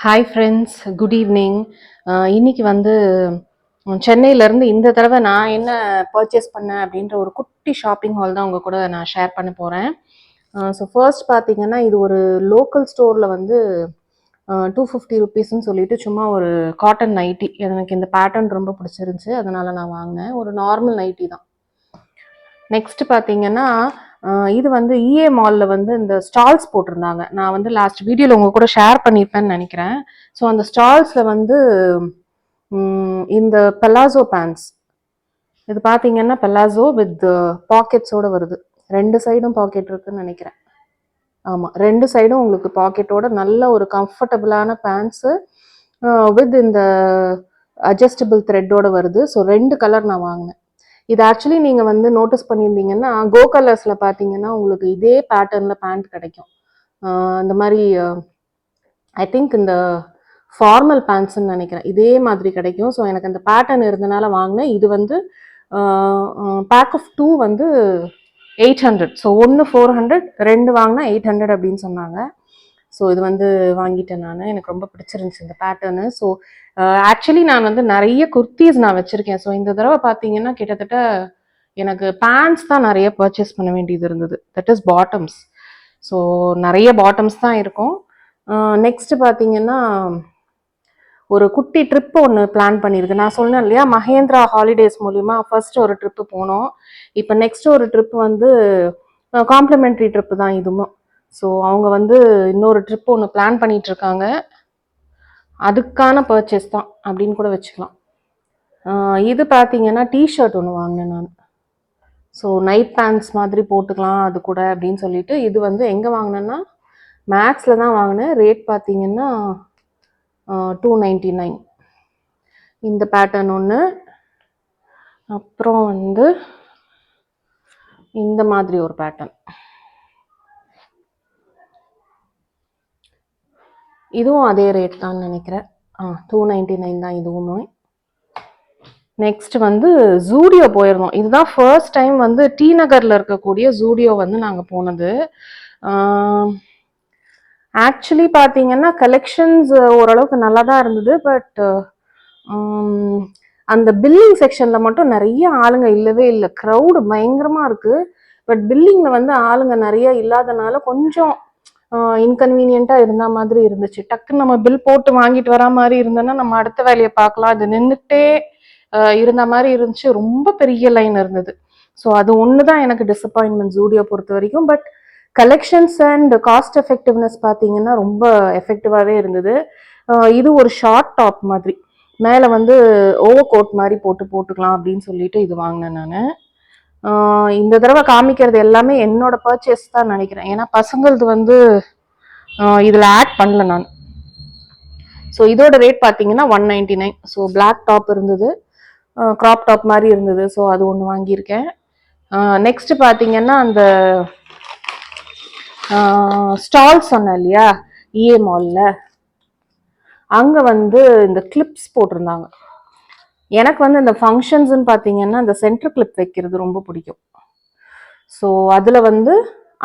Hi friends, good evening. இன்னைக்கு வந்து சென்னையிலேருந்து இந்த தடவை நான் என்ன பர்ச்சேஸ் பண்ணேன் அப்படின்ற ஒரு குட்டி ஷாப்பிங் ஹால் தான் உங்கள் கூட நான் ஷேர் பண்ண போகிறேன். ஸோ ஃபர்ஸ்ட் பார்த்தீங்கன்னா இது ஒரு லோக்கல் ஸ்டோரில் வந்து 250 ருபீஸ்ன்னு சொல்லிட்டு சும்மா ஒரு காட்டன் நைட்டி. எனக்கு இந்த பேட்டர்ன் ரொம்ப பிடிச்சிருந்துச்சு, அதனால நான் வாங்கினேன். ஒரு நார்மல் நைட்டி தான். நெக்ஸ்ட் பார்த்தீங்கன்னா இது வந்து இஏ மாலில் வந்து இந்த ஸ்டால்ஸ் போட்டிருந்தாங்க. நான் வந்து லாஸ்ட் வீடியோவில் உங்கள் கூட ஷேர் பண்ணியிருப்பேன்னு நினைக்கிறேன். ஸோ அந்த ஸ்டால்ஸில் வந்து இந்த பெலாசோ பேண்ட்ஸ், இது பார்த்தீங்கன்னா பெலாசோ வித் பாக்கெட்ஸோட வருது. 2 சைடும் பாக்கெட் இருக்குன்னு நினைக்கிறேன். ஆமாம், 2 சைடும் உங்களுக்கு பாக்கெட்டோட நல்ல ஒரு கம்ஃபர்டபுளான பேண்ட்ஸு வித் இந்த அட்ஜஸ்டபிள் த்ரெட்டோட வருது. ஸோ 2 கலர் நான் வாங்கினேன். இது ஆக்சுவலி நீங்கள் வந்து நோட்டீஸ் பண்ணியிருந்தீங்கன்னா கோ கலர்ஸில் பார்த்தீங்கன்னா உங்களுக்கு இதே பேட்டர்னில் பேண்ட் கிடைக்கும். இந்த மாதிரி ஐ திங்க் இந்த ஃபார்மல் பேண்ட்ஸ்ன்னு நினைக்கிறேன், இதே மாதிரி கிடைக்கும். ஸோ எனக்கு அந்த பேட்டர்ன் இருந்தனால வாங்கினேன். இது வந்து பேக் ஆஃப் 2 வந்து 800. ஸோ 1 400, 2 வாங்கினா 800 அப்படின்னு சொன்னாங்க. ஸோ இது வந்து வாங்கிட்டேன் நான். எனக்கு ரொம்ப பிடிச்சிருந்துச்சு இந்த பேட்டர்னு. ஸோ ஆக்சுவலி நான் வந்து நிறைய குர்த்திஸ் நான் வச்சுருக்கேன். ஸோ இந்த தடவை பார்த்தீங்கன்னா கிட்டத்தட்ட எனக்கு பேண்ட்ஸ் தான் நிறைய பர்ச்சேஸ் பண்ண வேண்டியது இருந்தது. That is bottoms. ஸோ நிறைய பாட்டம்ஸ் தான் இருக்கும். நெக்ஸ்ட் பார்த்தீங்கன்னா ஒரு குட்டி ட்ரிப்பு ஒன்று பிளான் பண்ணியிருக்கு. நான் சொன்னேன் இல்லையா, மகேந்திரா ஹாலிடேஸ் மூலிமா ஃபர்ஸ்ட் ஒரு ட்ரிப்பு போனோம். இப்போ நெக்ஸ்ட் ஒரு ட்ரிப் வந்து காம்ப்ளிமெண்ட்ரி ட்ரிப்பு தான் இதுவும். ஸோ அவங்க வந்து இன்னொரு ட்ரிப் ஒன்று பிளான் பண்ணிட்டு இருக்காங்க. அதுக்கான பர்ச்சேஸ் தான் அப்படின்னு கூட வச்சுக்கலாம். இது பார்த்தீங்கன்னா டிஷர்ட் ஒன்று வாங்கினேன் நான். ஸோ நைட் பேண்ட்ஸ் மாதிரி போட்டுக்கலாம் அது கூட அப்படின்னு சொல்லிட்டு. இது வந்து எங்கே வாங்கினேன்னா மேக்ஸில் தான் வாங்கினேன். ரேட் பார்த்தீங்கன்னா 299. இந்த பேட்டர்ன் ஒன்று. அப்புறம் வந்து இந்த மாதிரி ஒரு பேட்டர்ன், இதுவும் அதே ரேட் தான் நினைக்கிறேன். 299 தான் இதுவுமே. நெக்ஸ்ட் வந்து ஜூடியோ போயிருந்தோம். இதுதான் ஃபர்ஸ்ட் டைம் வந்து டி நகரில் இருக்கக்கூடிய ஜூடியோ வந்து நாங்கள் போனது. ஆக்சுவலி பார்த்தீங்கன்னா கலெக்ஷன்ஸ் ஓரளவுக்கு நல்லா தான் இருந்தது. பட் அந்த பில்லிங் செக்ஷனில் மட்டும் நிறைய ஆளுங்க இல்லவே இல்லை. க்ரௌடு பயங்கரமாக இருக்குது. பட் பில்லிங்கில் வந்து ஆளுங்க நிறைய இல்லாதனால கொஞ்சம் இன்கன்வீனியண்ட்டாக இருந்த மாதிரி இருந்துச்சு. டக்குன்னு நம்ம பில் போட்டு வாங்கிட்டு வரா மாதிரி இருந்தோன்னா நம்ம அடுத்த வேலையை பார்க்கலாம். அது நின்றுட்டே இருந்த மாதிரி இருந்துச்சு. ரொம்ப பெரிய லைன் இருந்தது. ஸோ அது ஒன்று தான் எனக்கு டிசப்பாயின்மெண்ட் ஜூடியோ பொறுத்த வரைக்கும். But collections and cost effectiveness பார்த்தீங்கன்னா ரொம்ப எஃபெக்டிவாகவே இருந்தது. இது ஒரு ஷார்ட் டாப் மாதிரி, மேலே வந்து ஓவர் கோட் மாதிரி போட்டுக்கலாம் அப்படின்னு சொல்லிட்டு இது வாங்கினேன் நான். இந்த தடவை காமிக்கிறது எல்லாமே என்னோட பர்ச்சேஸ் தான் நினைக்கிறேன். ஏன்னா பசங்களது வந்து இதில் ஆட் பண்ணல நான். ஸோ இதோட ரேட் பார்த்தீங்கன்னா 199. ஸோ பிளாக் டாப் இருந்தது, க்ராப் டாப் மாதிரி இருந்தது. ஸோ அது ஒன்று வாங்கியிருக்கேன். நெக்ஸ்ட் பார்த்தீங்கன்னா அந்த ஸ்டால் சொன்னேன் இல்லையா இஏ மாலில், அங்கே வந்து இந்த கிளிப்ஸ் போட்டிருந்தாங்க. எனக்கு வந்து இந்த ஃபங்க்ஷன்ஸ்ன்னு பார்த்தீங்கன்னா இந்த சென்டர் கிளிப் வைக்கிறது ரொம்ப பிடிக்கும். ஸோ அதில் வந்து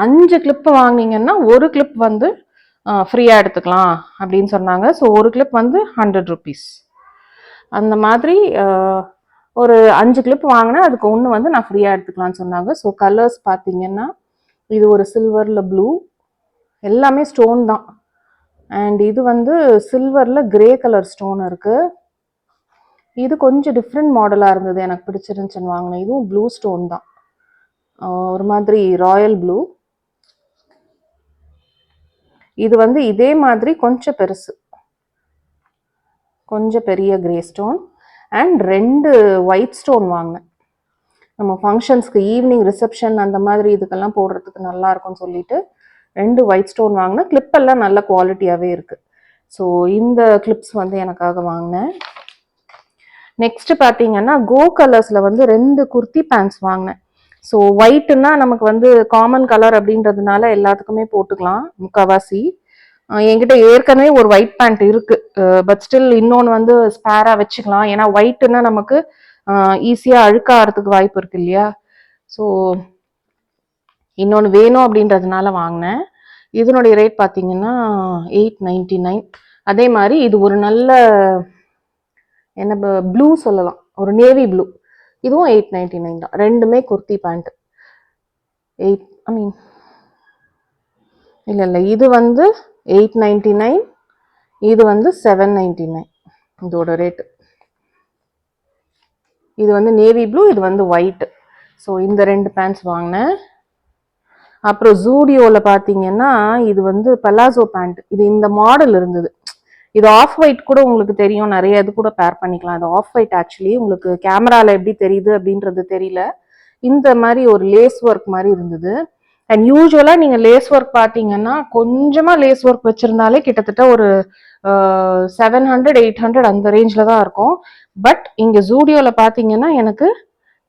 5 கிளிப்பு வாங்கினீங்கன்னா ஒரு கிளிப் வந்து ஃப்ரீயாக எடுத்துக்கலாம் அப்படின்னு சொன்னாங்க. ஸோ ஒரு கிளிப் வந்து 100 ருபீஸ். அந்த மாதிரி ஒரு 5 கிளிப் வாங்கினேன், அதுக்கு ஒன்று வந்து நான் ஃப்ரீயாக எடுத்துக்கலாம்னு சொன்னாங்க. ஸோ கலர்ஸ் பார்த்தீங்கன்னா இது ஒரு சில்வரில் ப்ளூ, எல்லாமே ஸ்டோன் தான். அண்ட் இது வந்து சில்வரில் கிரே கலர் ஸ்டோன் இருக்குது. இது கொஞ்சம் டிஃப்ரெண்ட் மாடலாக இருந்தது, எனக்கு பிடிச்சிருந்துச்சுன்னு வாங்கினேன். இதுவும் ப்ளூ ஸ்டோன் தான், ஒரு மாதிரி ராயல் ப்ளூ. இது வந்து இதே மாதிரி கொஞ்சம் பெருசு, கொஞ்சம் பெரிய grey stone. And 2 white stone வாங்கினேன். நம்ம ஃபங்க்ஷன்ஸ்க்கு ஈவினிங் ரிசப்ஷன் அந்த மாதிரி இதுக்கெல்லாம் போடுறதுக்கு நல்லா இருக்கும்னு சொல்லிட்டு 2 ஒயிட் ஸ்டோன் வாங்கினேன். கிளிப்பெல்லாம் நல்ல குவாலிட்டியாகவே இருக்குது. ஸோ இந்த கிளிப்ஸ் வந்து எனக்காக வாங்கினேன். நெக்ஸ்ட் பார்த்தீங்கன்னா கோ கலர்ஸில் வந்து 2 குர்த்தி பேண்ட்ஸ் வாங்கினேன். ஸோ ஒயிட்டுன்னா நமக்கு வந்து காமன் கலர் அப்படின்றதுனால எல்லாத்துக்குமே போட்டுக்கலாம் முக்கால்வாசி. என்கிட்ட ஏற்கனவே ஒரு ஒயிட் பேண்ட் இருக்கு, பட் ஸ்டில் இன்னொன்று வந்து ஸ்பேராக வச்சுக்கலாம். ஏன்னா ஒயிட்டுன்னா நமக்கு ஈஸியாக அழுக்காகிறதுக்கு வாய்ப்பு இருக்கு இல்லையா. ஸோ இன்னொன்று வேணும் அப்படின்றதுனால வாங்கினேன். இதனுடைய ரேட் பார்த்தீங்கன்னா 899. அதே மாதிரி இது ஒரு நல்ல என்ன ப்ளூ சொல்லலாம், ஒரு நேவி ப்ளூ. இதுவும் 899 தான். ரெண்டுமே குர்த்தி பேண்ட். 8 ஐ மீன் இல்லை இது வந்து 899, இது வந்து 799 இதோட ரேட்டு. இது வந்து நேவி ப்ளூ, இது வந்து ஒயிட். ஸோ இந்த 2 பேண்ட்ஸ் வாங்கினேன். அப்புறம் ஜூடியோவில் பார்த்தீங்கன்னா இது வந்து பலாசோ பேண்ட். இது இந்த மாடல் இருந்தது. இது ஆஃப் ஒயிட் கூட உங்களுக்கு தெரியும், நிறைய இது கூட பேர் பண்ணிக்கலாம். இது ஆஃப் ஒயிட் ஆக்சுவலி உங்களுக்கு கேமரால எப்படி தெரியுது அப்படின்றது தெரியல. இந்த மாதிரி ஒரு லேஸ் ஒர்க் மாதிரி இருந்தது. அண்ட் யூஸ்வலா நீங்க லேஸ் ஒர்க் பார்த்தீங்கன்னா கொஞ்சமா லேஸ் ஒர்க் வச்சிருந்தாலே கிட்டத்தட்ட ஒரு 700 800 அந்த ரேஞ்சில் தான் இருக்கும். பட் இங்க ஜூடியோல பார்த்தீங்கன்னா எனக்கு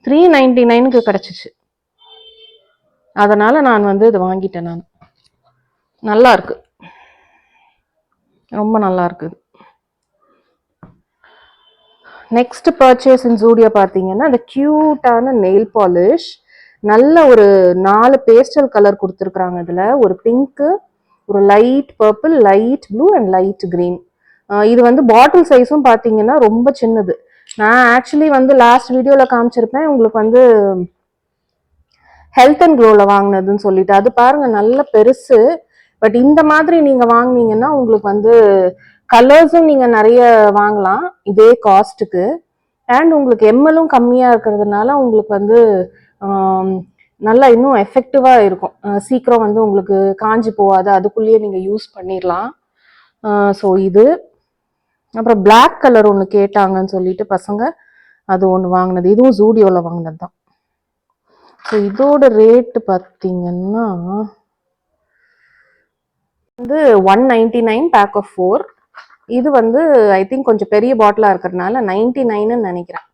399க்கு கிடைச்சிச்சு. அதனால நான் வந்து இது வாங்கிட்டேன். நான் நல்லா இருக்கு, ரொம்ப நல்லா இருக்குது. நெக்ஸ்ட் பர்ச்சேஸ் இன் ஜூடியோ பார்த்தீங்கன்னா அந்த கியூட்டான நெயில் பாலிஷ். நல்ல ஒரு 4 பேஸ்டல் கலர் கொடுத்துருக்குறாங்க. இதில் ஒரு பிங்க்கு, ஒரு light purple, light blue and light green. இது வந்து பாட்டில் சைஸும் பார்த்தீங்கன்னா ரொம்ப சின்னது. நான் ஆக்சுவலி வந்து லாஸ்ட் வீடியோவில் காமிச்சிருப்பேன் உங்களுக்கு வந்து ஹெல்த் அண்ட் க்ளோவில் வாங்கினதுன்னு சொல்லிட்டு. அது பாருங்க நல்ல பெருசு. பட் இந்த மாதிரி நீங்கள் வாங்கினீங்கன்னா உங்களுக்கு வந்து கலர்ஸும் நீங்கள் நிறைய வாங்கலாம் இதே காஸ்ட்டுக்கு. அண்ட் உங்களுக்கு எம்எல்லும் கம்மியாக இருக்கிறதுனால உங்களுக்கு வந்து நல்லா இன்னும் எஃபெக்டிவாக இருக்கும். சீக்கிரம் வந்து உங்களுக்கு காஞ்சி போகாது, அதுக்குள்ளேயே நீங்கள் யூஸ் பண்ணிடலாம். ஸோ இது அப்புறம் பிளாக் கலர் ஒன்று கேட்டாங்கன்னு சொல்லிட்டு பசங்க, அது ஒன்று வாங்கினது. இதுவும் ஜூடியோவில் வாங்கினது தான். ஸோ இதோட ரேட்டு பார்த்தீங்கன்னா வந்து 199 பேக் ஆஃப் 4. இது வந்து ஐ திங்க் கொஞ்சம் பெரிய பாட்டிலாக இருக்கிறதுனால 99ன்னு நினைக்கிறேன்.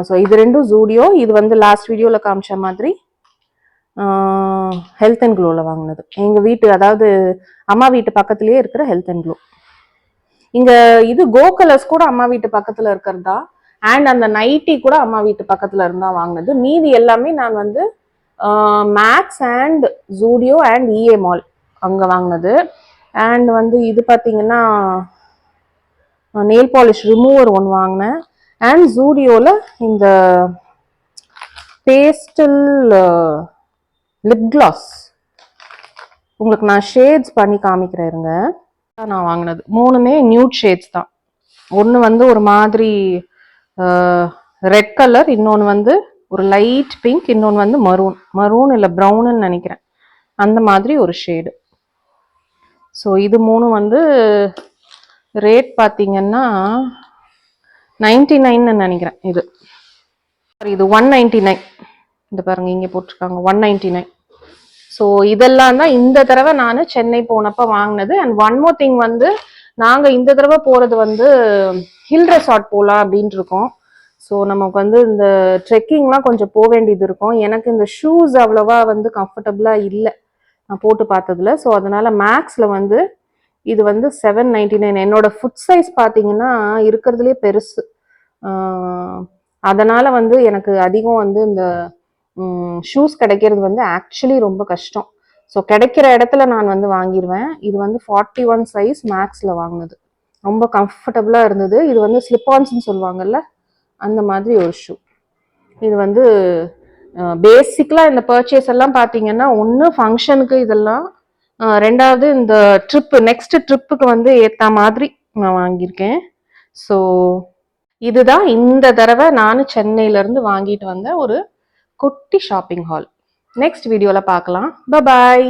ஸோ இது ரெண்டும் ஜூடியோ. இது வந்து லாஸ்ட் வீடியோவில் காமிச்ச மாதிரி ஹெல்த் அண்ட் க்ளோவில் வாங்கினது. எங்கள் வீட்டு அதாவது அம்மா வீட்டு பக்கத்துலேயே இருக்கிற ஹெல்த் அண்ட் க்ளோ. இங்கே இது கோ கலர்ஸ் கூட அம்மா வீட்டு பக்கத்தில் இருக்கிறதா. அண்ட் அந்த நைட்டி கூட அம்மா வீட்டு பக்கத்தில் இருந்தால் வாங்கினது. மீதி எல்லாமே நான் வந்து Max and Zudio and EA mall அங்கே வாங்கினது. அண்ட் வந்து இது பார்த்தீங்கன்னா நெயில் பாலிஷ் ரிமூவர் ஒன்று வாங்கினேன். அண்ட் ஜூடியோவில் இந்த பேஸ்டல் லிப் கிளாஸ் உங்களுக்கு நான் ஷேட்ஸ் பண்ணி காமிக்கிறேன் இருங்க. நான் வாங்கினது 3மே நியூட் ஷேட்ஸ் தான். ஒன்று வந்து ஒரு மாதிரி ரெட் கலர், இன்னொன்று வந்து ஒரு லைட் பிங்க், இன்னொன்று வந்து மரூன் இல்லை ப்ரௌனுன்னு நினைக்கிறேன், அந்த மாதிரி ஒரு ஷேடு. ஸோ இது 3 வந்து ரேட் பார்த்தீங்கன்னா 99ன்னு நினைக்கிறேன். இது 199. இந்த பாருங்க இங்கே போட்டிருக்காங்க 199. ஸோ இதெல்லாம் தான் இந்த தடவை நான் சென்னை போனப்போ வாங்கினது. அண்ட் ஒன் மோர் திங் வந்து நாங்கள் இந்த தடவை போகிறது வந்து ஹில் ரெசார்ட் போகலாம் அப்படின்ட்டு இருக்கோம். ஸோ நமக்கு வந்து இந்த ட்ரெக்கிங்லாம் கொஞ்சம் போக வேண்டியது இருக்கும். எனக்கு இந்த ஷூஸ் அவ்வளோவா வந்து கம்ஃபர்டபுளாக இல்லை நான் போட்டு பார்த்ததுல. ஸோ அதனால மேக்ஸில் வந்து இது வந்து 799. என்னோட ஃபுட் சைஸ் பார்த்தீங்கன்னா இருக்கிறதுலே பெருசு. அதனால வந்து எனக்கு அதிகம் வந்து இந்த ஷூஸ் கிடைக்கிறது வந்து ஆக்சுவலி ரொம்ப கஷ்டம். ஸோ கிடைக்கிற இடத்துல நான் வந்து வாங்கிடுவேன். இது வந்து 41 சைஸ் மேக்ஸில் வாங்கினது. ரொம்ப கம்ஃபர்டபுளாக இருந்தது. இது வந்து ஸ்லிப்பான்ஸ்ன்னு சொல்லுவாங்கல்ல, அந்த மாதிரி ஒரு ஷூ. இது வந்து பேசிக்கலாக இந்த பர்ச்சேஸ் எல்லாம் பார்த்தீங்கன்னா ஒன்று ஃபங்க்ஷனுக்கு இதெல்லாம், ரெண்டாவது இந்த நெக்ஸ்ட் ட்ரிப்புக்கு வந்து ஏற்ற மாதிரி நான் வாங்கியிருக்கேன். ஸோ இதுதான் இந்த தடவை நான் சென்னையிலேருந்து வாங்கிட்டு வந்த ஒரு குட்டி ஷாப்பிங் ஹால். நெக்ஸ்ட் வீடியோவில் பார்க்கலாம். பாய்.